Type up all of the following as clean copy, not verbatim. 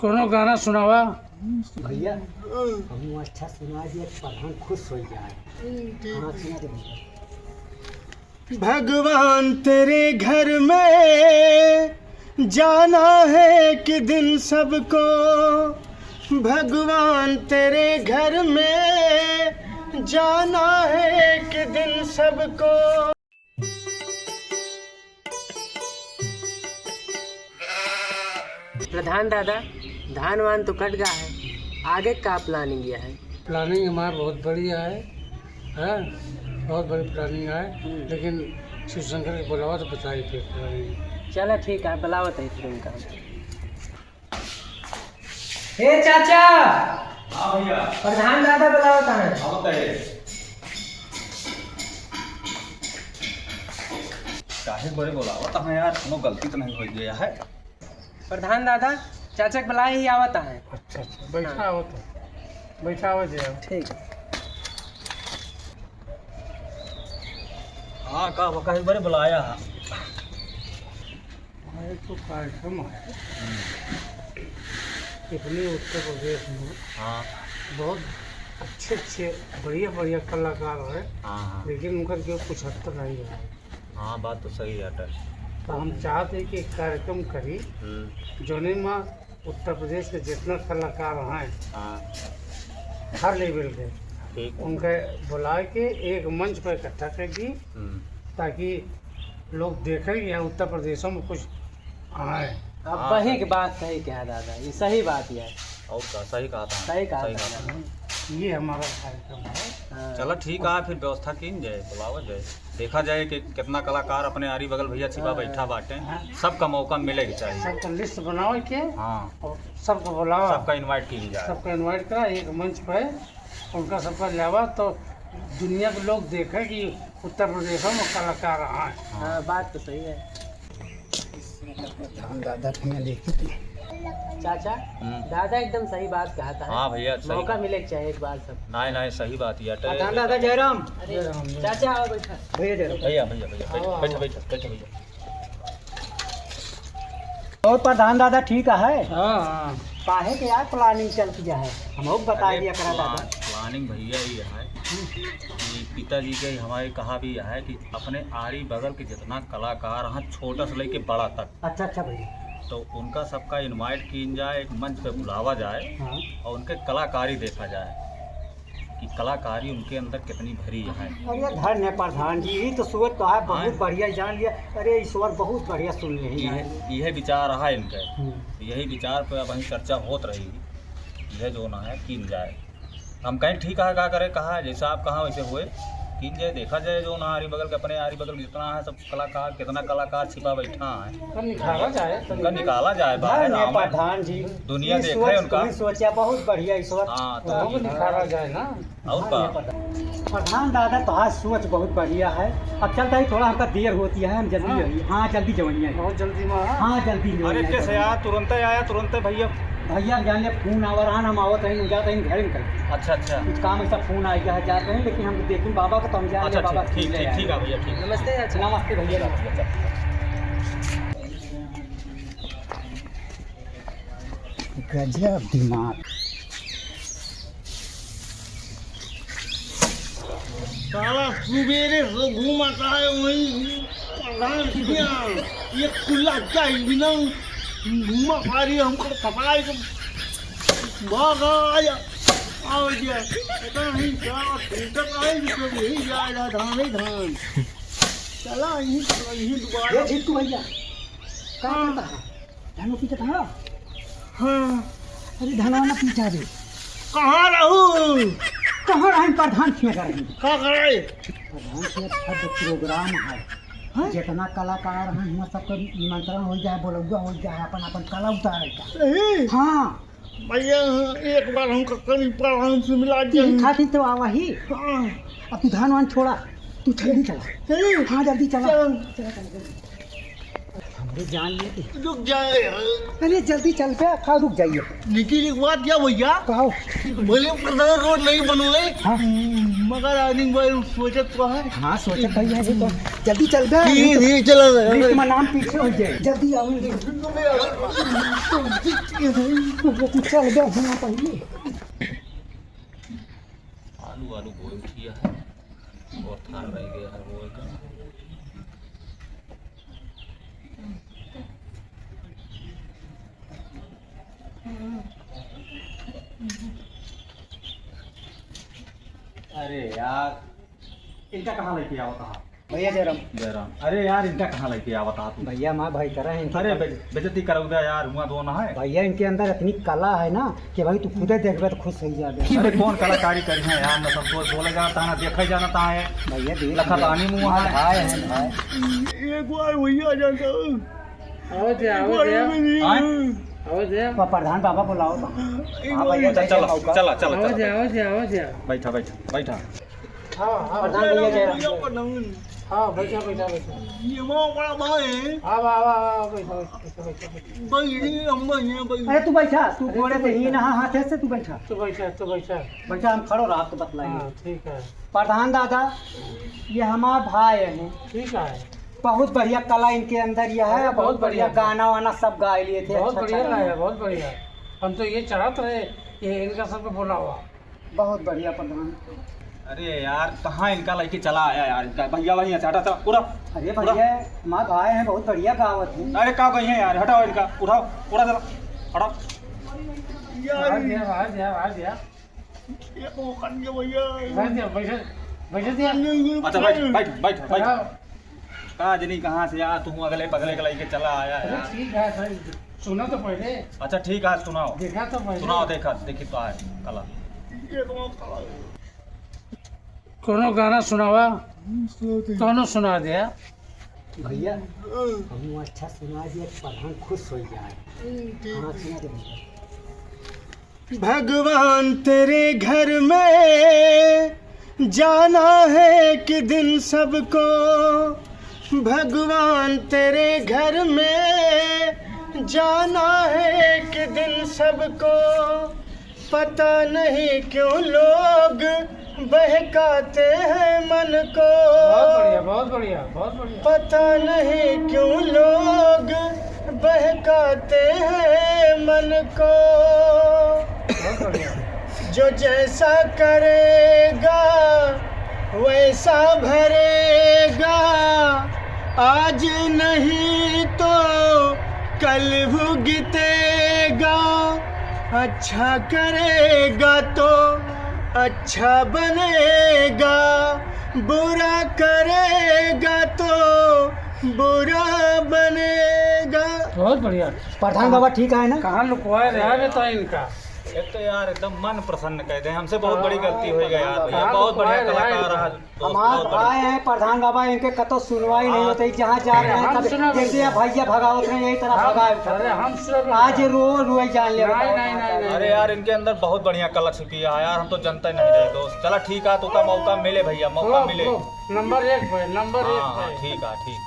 कोनो गाना सुनावा भैया हम अच्छा सुना दिए प्रधान खुश हो जाए। हाँ सुना दे भैया। भगवान तेरे घर में जाना है कि दिन सबको, भगवान तेरे घर में जाना है कि दिन सबको। प्रधान दादा धान वान तो कट गया है, आगे का प्लानिंग यह है? प्लानिंग हमारा बहुत बढ़िया है, बहुत बड़ी प्लानिंग है, लेकिन शिव शंकर के बुलावा तो बताइए फिर प्लानिंग। चलो ठीक है, बुलावत है फिर उनका। हे चाचा। हाँ भैया। प्रधान दादा बुलावत है। हाँ बताइए। काहे बड़े बोलावत है यार, कोनो गलती तो नहीं हो गया है? प्रधान दादा चाचा के बुलाए ही आवत है। अच्छा अच्छा बैठा हो तो बैठा हो जाए। ठीक है। हाँ काहे बड़े बुलाया है? एक तो कार्यक्रम है इतने उत्तर प्रदेश में। हाँ बहुत अच्छे अच्छे बढ़िया बढ़िया कलाकार हैं, हाँ लेकिन उनका जो कुछ हद तक नहीं है। हाँ बात तो सही है। तो हम चाहते हैं कि एक कार्यक्रम करी जोने में उत्तर प्रदेश के जितना कलाकार हैं हाँ हर लेवल के ठीक। उनके बुला के एक मंच पर इकट्ठा कर दी, ताकि लोग देखें कि यहाँ उत्तर प्रदेशों में कुछ आए। अब हाँ, वही की बात सही कहा दादा, ये सही बात है। और क्या सही कहा था? सही कहा था। दादा। ये हमारा कार्यक्रम है। हाँ। चलो ठीक है, फिर व्यवस्था की जाए, बुलावा जाए, देखा जाए कि कितना कलाकार अपने आरी बगल भैया छिपा बैठा बाटे। सबका मौका मिलेगा चाहिए। सबका लिस्ट बनाओ के हाँ और सबको बुलावा, सबका इनवाइट की जाए। सबको इनवाइट करा एक मंच पे, उनका सबका लावा तो दुनिया के लोग देखें कि उत्तर प्रदेशों में कलाकार आए। हाँ बात तो सही है। दादा चाचा दादा एकदम सही बात कहा था। हाँ भैया सही। मौका मिले चाहिए एक बार सब। नहीं नहीं सही बात है। प्रधान दादा जयराम। अरे चाचा आओ बैठा। भैया जयराम। भैया भैया भैया बैठो बैठो बैठो भैया। और प्रधान दादा ठीक है? हाँ काहे के यार प्लानिंग चल किया है, हम लोग बता दिया करा दादा। प्लानिंग भैया ये है कि पिताजी के हमारे कहा भी है कि अपने आरी बगल के जितना कलाकार हैं छोटा से लेके बड़ा तक, अच्छा अच्छा भैया, तो उनका सबका इनवाइट किया जाए, एक मंच पे बुलावा जाए हाँ। और उनके कलाकारी देखा जाए कि कलाकारी उनके अंदर कितनी भरी है। अरे धन्य प्रधान जी, यही तो सोच तो है, बहुत बढ़िया जान लिया। अरे ईश्वर बहुत बढ़िया सुन लिया। यही विचार रहा इनके, यही विचार पे अब वहीं चर्चा होत रही, यह जो ना है किन जाए। हम कहीं ठीक है, क्या करें, कहा है जैसा आप कहा वैसे हुए किन जाए, देखा जाए जो ना आरी बगल के अपने आरी बगल जितना है सब कलाकार, कितना कलाकार छिपा बैठा है, तो निकाला जाए, उनका निकाला जाए बाहर। धन्य प्रधान जी, दुनिया देखे उनका। सोचा बहुत बढ़िया ईश्वर। हाँ तो हम निकाला जाए ना। और का प्रधान दादा तो आज सोच बहुत बढ़िया है। अब चलता है, थोड़ा हमका देर होती है, हम जल्दी। हाँ जल्दी जवनिया। बहुत जल्दी में। हाँ जल्दी। अरे कैसे यार, तुरंत आया तुरंत भैया। भैया जान ले फोन आवर हम आवत रहे, जाते हैं घर निकल। अच्छा अच्छा कुछ काम ऐसा फोन आ गया है, जाते हैं, लेकिन हम देखें बाबा का तो हम जाए। बाबा ठीक ठीक ठीक है भैया, ठीक। नमस्ते। अच्छा नमस्ते भैया। गजब दिमाग। साला सुबेरे से घूमता है वही प्रधान ये खुला चाहिए घूमा पारी हमको सफाई को आया आओ गया पता नहीं क्या फिल्टर आएगी तो यही जाएगा धान ही धान चला यही दोबारा। ठीक भैया कहाँ करता है? धानो पीछे था। हाँ अरे धनवाना पीछा दे। कहाँ रहूँ कहाँ रहे प्रधान छिया कर रही? क्या करे प्रधान छिया प्रोग्राम है, जितना कलाकार हैं हम सबको निमंत्रण हो जाए, बोलौआ हो जाए, अपन अपन कला उतारे। हाँ भैया एक बार हमको करीब प्रधान से मिला दिया खाती तो आवा ही। अब तू धान वान छोड़ा, तू जल्दी चला। हाँ जल्दी चला। अरे जान लिए रुक जाए यार। अरे जल्दी चल पे खा रुक जाइए निकी एक बात क्या भैया, कहो बोले प्रधान रोड नहीं बनोले, हाँ मगर आदमी भाई सोचत तो है हाँ सोचा भैया जी तो जल्दी चल बे नहीं चला लिस्ट में नाम पीछे हो जाए जल्दी आओगे चल बे यहाँ पहले आलू आलू बोल किया है और थार रह गया है वो का। अरे यार इनका कहाँ लेके आवता है भैया जयराम जयराम, अरे यार इनका कहाँ लेके आवता है तू? भैया माँ भाई कर रहे हैं अरे बेइज्जती करोगे यार, हुआ दो ना है। भैया इनके अंदर इतनी कला है ना कि भाई तू खुद देख बे तो खुश हो जाए अरे कौन कलाकारी करी है यार, मैं सब कुछ बोले जाता है देखे जाता है भैया देख लखा तानी मुँह है। भाई है भाई एक बार भैया जाता आओ जे आओ जे आओ जे प्रधान बाबा बुलाओ तो हाँ भैया चला चला चला आओ जे आओ जे आओ जे बैठा बैठा बैठा। हाँ हाँ प्रधान भैया जयराम हाँ बैठा बैठा बैठा ये माँ बड़ा भाई है हाँ वाह वाह वाह बैठा बैठा बैठा बैठा भाई हम ये भाई अरे तू बैठा तू घोड़े पे ही ना हाथ से तू बैठा तो बैठा बैठा हम खड़ो रहा तो बतलाएंगे हाँ ठीक है प्रधान दादा ये हमारा भाई हैं ठीक है बहुत बढ़िया कला इनके अंदर यह है बहुत बढ़िया गाना वाना सब गा लिए थे बहुत अच्छा बढ़िया अच्छा लाया बहुत बढ़िया। हम तो ये चाहते रहे ये इनका सबको बोला हुआ। बहुत बढ़िया प्रधान अरे यार कहाँ इनका लेके चला आया यार, इनका भैया वहीं है हटा चला पूरा। अरे भैया माँ भाई हैं बहुत बढ़िया गावत है अरे कहाँ गई है यार, हटाओ इनका, उठाओ पूरा चला हटाओ। आ गया आ गया आ गया ये वो कर के भैया बैठ दिया बैठ बैठ दिया अच्छा बैठ बैठ बैठ बैठ। कहा जनी कहाँ से यार तू अगले पगले के लेके चला आया अरे यार। ठीक है सर सुना तो पहले अच्छा ठीक है सुनाओ देखा तो पहले सुनाओ देखा देखी तो है कला। ये तो कला कोनो गाना सुनावा कोनो सुना दिया भैया हम अच्छा सुना दिए प्रधान खुश हो जाए हाँ सुना दे भैया भगवान तेरे घर में जाना है कि दिन सबको, भगवान तेरे घर में जाना है कि दिन सबको, पता नहीं क्यों लोग बहकाते हैं मन को, बहुत बढ़िया बहुत बढ़िया। पता नहीं क्यों लोग बहकाते हैं मन को, बहुत बढ़िया। जो जैसा करेगा वैसा भरेगा, आज नहीं तो कल भुगतेगा, अच्छा करेगा तो अच्छा बनेगा, बुरा करेगा तो बुरा बनेगा। बहुत बढ़िया। प्रधान बाबा ठीक है ना कहाँ लुकवाए रहा है तो इनका एक तो यार एकदम मन प्रसन्न कहते हैं, हमसे बहुत बड़ी गलती हो गई यार भैया, बहुत बढ़िया कलाकार रहा दोस्त, हमारे बहुत बढ़िया। भाई हैं प्रधान बाबा इनके कतो सुनवाई नहीं होती जहाँ जा रहे हैं हम तब सुना जैसे ये भैया भगावत रहे यही तरह अरे भगाए हम सब आज रो रुए जान ले नहीं, नहीं, नहीं, नहीं। अरे यार इनके अंदर बहुत बढ़िया कला छिपी है यार, हम तो जानते नहीं रहे दोस्त। चला ठीक है तो का मौका मिले भैया, मौका मिले। नंबर एक पे नंबर एक हाँ हाँ पे ठीक है ठीक,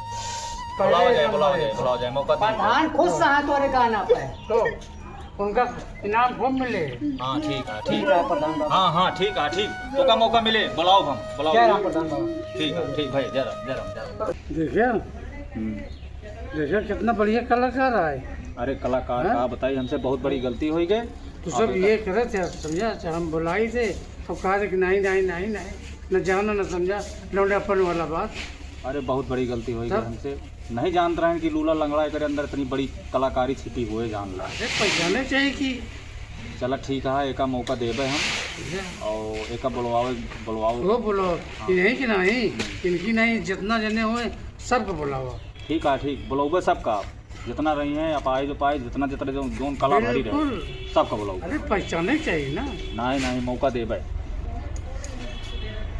पहले बुलाओ जाए नंबर बुलाओ एक। जाए बुलाओ जाए, मौका दीजिए। प्रधान खुश रहा तोरे गाना पे तो उनका इनाम खूब मिले। हाँ ठीक है ठीक ठीक है प्रधान बाबा हाँ हाँ ठीक है ठीक, तो का मौका मिले बुलाओ, हम बुलाओ। जय राम प्रधान बाबा ठीक है ठीक भाई, जय राम जय राम जय राम। देखिए देखिए कितना बढ़िया कलाकार है। अरे कलाकार हाँ? का बताइए, हमसे बहुत बड़ी गलती हो गई। तो सब ये करे थे समझा, हम बुलाई थे तो कहा थे कि नहीं नहीं नहीं नहीं न जाना न समझा, लौंडेपन वाला बात। अरे बहुत बड़ी गलती हो गई तब? हमसे, नहीं जानते रहे कि लूला लंगड़ा के अंदर इतनी बड़ी कलाकारी छिपी हुए जान ला। अरे पहचाने चाहिए कि चला ठीक है, एक मौका देवे हम और एक बुलवाओ वो बोलो इन्हीं की नहीं इनकी नहीं, जितना जने हुए सबको बुलाओ। ठीक है ठीक, बुलाओगे सबका जितना रही हैं अपाए जो पाए जितना जितना जो जोन कला भरी रहे बिल्कुल। सबका बुलाओ। अरे पहचाने चाहिए ना। नहीं नहीं मौका देवे।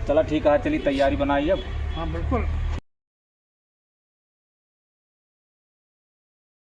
चला ठीक है, चलिए तैयारी बनाइए अब। हाँ बिल्कुल।